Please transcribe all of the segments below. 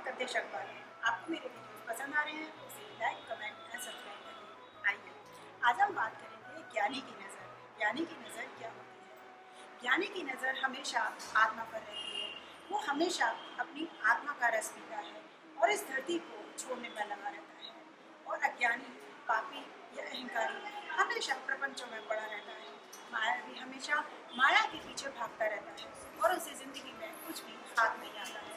कद्देश अखबार। आपको मेरे वीडियोस पसंद आ रहे हैं तो उसे लाइक, कमेंट एंड सब्सक्राइब करिए। आइए आज हम बात करेंगे ज्ञानी की नज़र। ज्ञानी की नज़र क्या होती है? ज्ञानी की नज़र हमेशा आत्मा पर रहती है। वो हमेशा अपनी आत्मा का रस पीता है और इस धरती को छोड़ने पर लगा रहता है। और अज्ञानी, पापी या अहंकारी हमेशा प्रपंचों में पड़ा रहता है। माया भी हमेशा माया के पीछे भागता रहता है और उसे जिंदगी में कुछ भी हाथ नहीं आता है।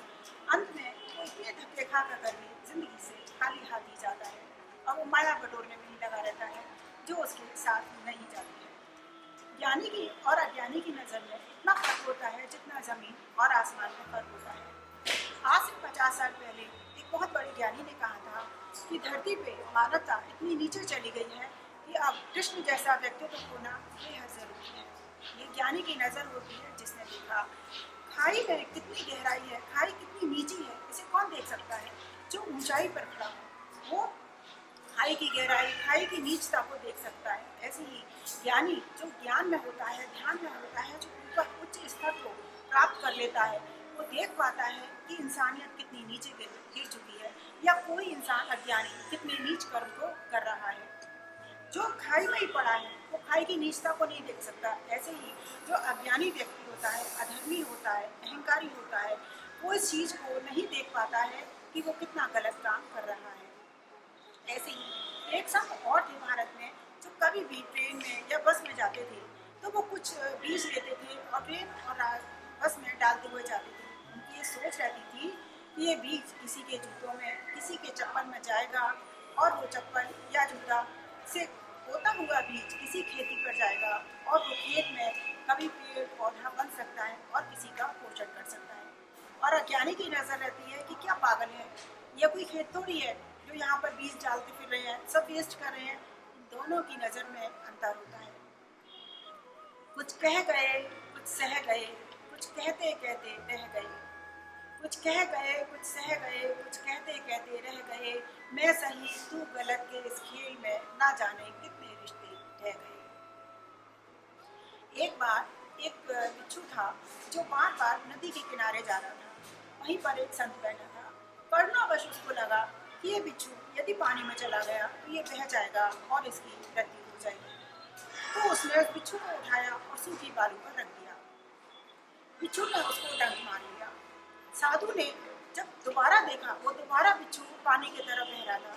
अंत में वो इतने धक्के खा कर भी जिंदगी से खाली हाथ ही जाता है और वो माया बटोरने में ही लगा रहता है जो उसके साथ नहीं जाती है। ज्ञानी की और अज्ञानी की नज़र में इतना फर्क होता है जितना जमीन और आसमान में फर्क होता है। आज से 50 साल पहले एक बहुत बड़े ज्ञानी ने कहा था कि धरती पे मानवता इतनी नीचे चली गई है कि अब कृष्ण जैसा व्यक्तित्व होना बेहद जरूरी है। ये ज्ञानी की नज़र होती है जिसने देखा खाई में कितनी गहराई है, खाई कितनी नीची है, इसे कौन देख सकता है? जो ऊंचाई पर खड़ा हो वो खाई की गहराई, खाई की नीचता को देख सकता है। ऐसे ही ज्ञानी जो ज्ञान में होता है, ध्यान में होता है, जो ऊपर उच्च स्तर को प्राप्त कर लेता है, वो देख पाता है कि इंसानियत कितनी नीचे गिर चुकी है या कोई इंसान अज्ञानी कितने नीच कर्म को कर रहा है। जो खाई में ही पड़ा है वो खाई की नीचता को नहीं देख सकता। ऐसे ही जो अज्ञानी व्यक्ति होता है, अधर्मी होता है, अहंकारी होता है, वो इस चीज़ को नहीं देख पाता है कि वो कितना गलत काम कर रहा है। ऐसे ही एक साथ और थे भारत में जो कभी भी ट्रेन में या बस में जाते थे तो वो कुछ बीज लेते थे और ट्रेन और बस में डालते हुए जाते थे। उनकी ये सोच रहती थी कि ये बीज किसी के जूतों में, किसी के चप्पल में जाएगा और वो चप्पल या जूता से होता हुआ बीज किसी खेती पर जाएगा और वो खेत में कभी पेड़ पौधा बन सकता है और किसी का पोषण कर सकता है। और अज्ञानी की नजर रहती है कि क्या पागल है, यह कोई खेत थोड़ी है जो यहाँ पर बीज डालते फिर रहे हैं, सब वेस्ट कर रहे हैं। इन दोनों की नज़र में अंतर होता है। कुछ कह गए, कुछ सह गए, कुछ कहते कहते रह गए, कुछ कह गए, कुछ सह गए, कुछ कहते कहते रह गए। मैं सही तू गलत के इस खेल में ना जाने कितने रिश्ते रह गए। एक बार एक बिच्छू था जो बार बार नदी के किनारे जा रहा था। वहीं पर एक संत बैठा था। करुणावश उसको लगा कि ये बिच्छू यदि पानी में चला गया तो ये बह जाएगा और इसकी मृत्यु हो जाएगी। तो उसने उस बिच्छू को उठाया और सूखी बालू पर रख दिया। बिच्छू ने उसको डंक मार लिया। साधु ने जब दोबारा देखा वो दोबारा बिच्छू पानी की तरफ बह रहा था।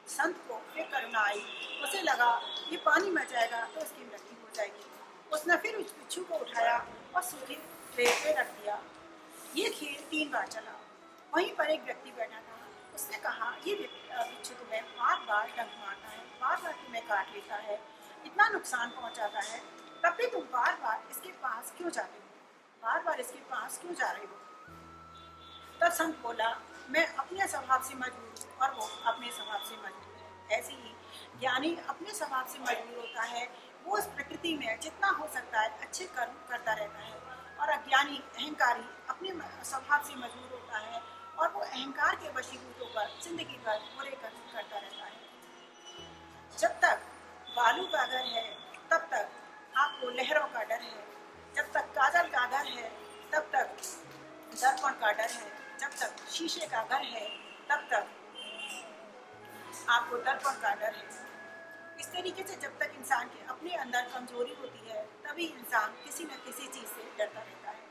संत को फिर करुणा आई। उसे लगा ये पानी में जाएगा तो इसकी मृत्यु हो जाएगी। उसने फिर उस बिच्छू को उठाया और सूखी पेड़ पे रख दिया। ये खेल 3 बार चला। वहीं पर एक व्यक्ति बैठा था। उसने कहा ये बिच्छू तुम्हें बार बार डंक मारता है, बार बार तुम्हें काट लेता है, इतना नुकसान पहुंचाता है, तब भी तुम बार बार इसके पास क्यों जाते हो, बार बार इसके पास क्यों जा रहे हो? तब संत बोला मैं अपने स्वभाव से मजबूर हूँ और वो अपने स्वभाव से मजबूर है। ऐसे ही ज्ञानी अपने स्वभाव से मजबूर होता है। वो इस प्रकृति में जितना हो सकता है अच्छे कर्म करता रहता है और अज्ञानी, अहंकारी अपने स्वभाव से मजबूर होता है और वो अहंकार के वशीभूत होकर जिंदगी भर बुरे कर्म करता रहता है। जब तक बालू का घर है तब तक आपको लहरों का डर है। जब तक काजल का घर है तब तक दर्पण का डर है। जब तक शीशे का घर है तब तक आपको दर्पण का डर है। इस तरीके से जब तक इंसान के अपने अंदर कमजोरी होती है तभी इंसान किसी न किसी चीज़ से डरता रहता है।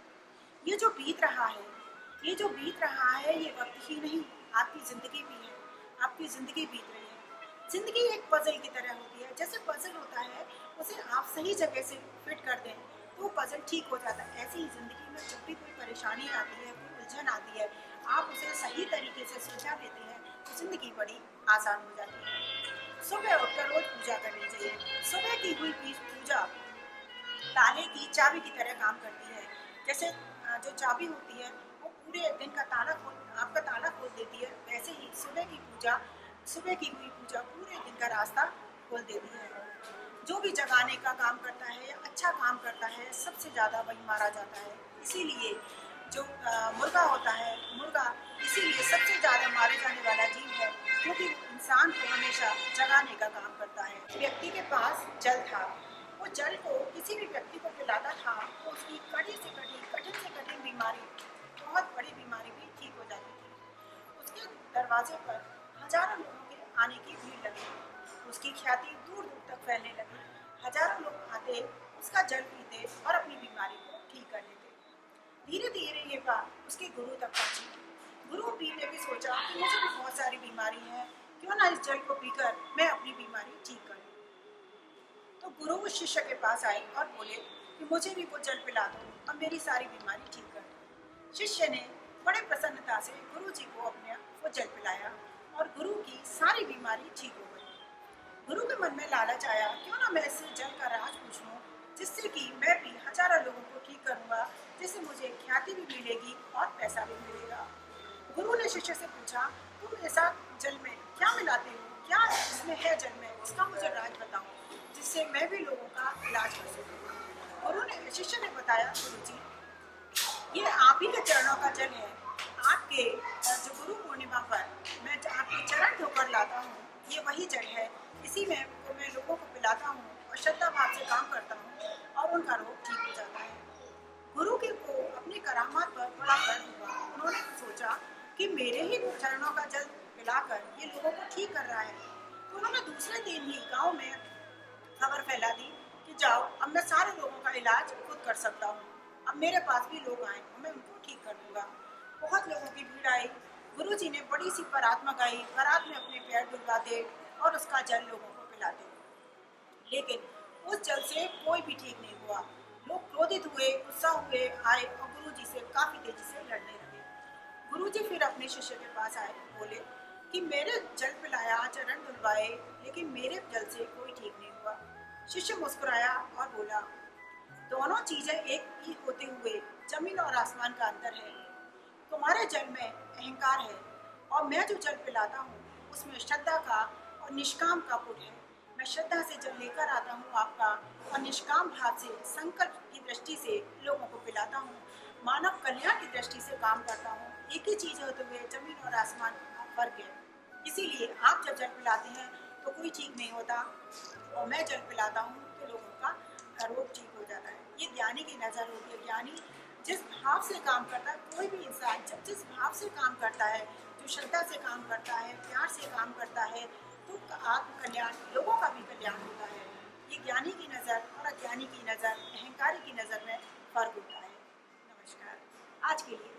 ये जो बीत रहा है, ये जो बीत रहा है ये वक्त ही नहीं, आपकी ज़िंदगी भी है। आपकी ज़िंदगी बीत रही है। ज़िंदगी एक पजल की तरह होती है। जैसे पजल होता है उसे आप सही जगह से फिट कर दें तो वो पजल ठीक हो जाता है। ऐसे ही ज़िंदगी में जब भी कोई परेशानी आती है, कोई उलझन आती है, आप उसे सही तरीके से सुलझा देते हैं तो ज़िंदगी बड़ी आसान हो जाती है। सुबह उठकर रोज पूजा करनी चाहिए। सुबह की हुई पूजा ताले की चाबी की तरह काम करती है। जैसे जो चाबी होती है वो पूरे दिन का आपका ताला खोल देती है, वैसे ही सुबह की पूजा, सुबह की हुई पूजा पूरे दिन का रास्ता खोल देती है। जो भी जगाने का काम करता है या अच्छा काम करता है सबसे ज़्यादा वही मारा जाता है। इसीलिए जो मुर्गा होता है, मुर्गा इसीलिए सबसे ज़्यादा मारे जाने वाला जीव है क्योंकि इंसान को हमेशा जगाने का काम करता है। व्यक्ति के पास जल था, वो जल को किसी भी व्यक्ति को पिलाता था तो उसकी कठिन से कठिन बीमारी, बहुत बड़ी बीमारी भी ठीक हो जाती थी। दरवाजे पर हजारों लोगों के आने की भीड़ लगी। उसकी ख्याति दूर दूर तक फैलने लगी। हजारों लोग आते, उसका जल पीते और अपनी बीमारी को ठीक कर लेते। धीरे धीरे ये बात उसके गुरु तक पहुंची। गुरु पी ने भी सोचा कि मुझे भी बहुत सारी बीमारी है, क्यों ना इस जल को पीकर मैं अपनी बीमारी ठीक कर लूं। तो गुरु उस शिष्य के पास आए और बोले कि मुझे भी वो जल पिला दो और मेरी सारी बीमारी ठीक कर दो। शिष्य ने बड़े प्रसन्नता से गुरु जी को अपने वो जल पिलाया और गुरु की सारी बीमारी ठीक हो गई। गुरु के मन में लालच आया, क्यों ना मैं इस जल का राज पूछ लूं, जिससे कि मैं भी हजारों लोगों को ठीक करूंगा, जिससे मुझे ख्याति भी मिलेगी और पैसा भी मिलेगा। गुरु ने शिष्य से पूछा, तुम ऐसा जल में क्या मिलाते हो, क्या इसमें है जल में, इसका मुझे राज बताओ, जिससे मैं भी लोगों का इलाज कर सकूं। शिष्य ने बताया, गुरु जी ये आप ही के चरणों का जल है। आपके जो गुरु पूर्णिमा पर मैं आपके चरण धोकर लाता हूँ, ये वही जल है। इसी में मैं लोगों को पिलाता हूँ और श्रद्धा भाव से काम करता हूँ और उनका रोग ठीक हो जाता है। गुरु के को अपनी करामात पर बड़ा गर्व हुआ। उन्होंने सोचा कि मेरे ही चरणों का जल पिलाकर ये लोगों को ठीक कर रहा है। तो उन्होंने दूसरे दिन ही गांव में खबर फैला दी कि जाओ, अब मैं सारे लोगों का इलाज खुद कर सकता हूँ। अब मेरे पास भी लोग आए और मैं उनको ठीक कर दूंगा। बहुत लोगों की भीड़ आई। गुरु जी ने बड़ी सी बारात मंगाई। बारात में अपने पैर डुलवाते और उसका जल लोगों को पिलाते। लेकिन उस जल से कोई भी ठीक नहीं हुआ। लोग क्रोधित हुए, गुस्सा हुए, आए और गुरु जी से काफी तेजी से लड़ने लगे। गुरु जी फिर अपने शिष्य के पास आए, बोले कि मेरे जल पिलाया, चरण धुलवाए, लेकिन मेरे जल से कोई ठीक नहीं हुआ। शिष्य मुस्कुराया और बोला, दोनों चीजें एक ही होते हुए जमीन और आसमान का अंतर है। तुम्हारे जल में अहंकार है और मैं जो जल पिलाता हूँ उसमें श्रद्धा का और निष्काम का पुट है। मैं श्रद्धा से जल लेकर आता हूँ आपका और निष्काम भाव से संकल्प की दृष्टि से लोगों को पिलाता हूँ। मानव कल्याण की दृष्टि से काम करता हूँ। एक ही चीज होते हुए जमीन और आसमान का फर्क है। इसीलिए आप जब जल पिलाते हैं तो कोई ठीक नहीं होता और मैं जल पिलाता हूँ तो लोगों का रोग ठीक हो जाता है। ये ज्ञानी की नजर होती है। ज्ञानी जिस भाव से काम करता है, कोई भी इंसान जब जिस भाव से काम करता है, जो श्रद्धा से काम करता है, प्यार से काम करता है, तो आत्म कल्याण, लोगों का भी कल्याण होता है। ये ज्ञानी की नज़र और अज्ञानी की नज़र, अहंकारी की नज़र में फर्क होता है। नमस्कार। आज के लिए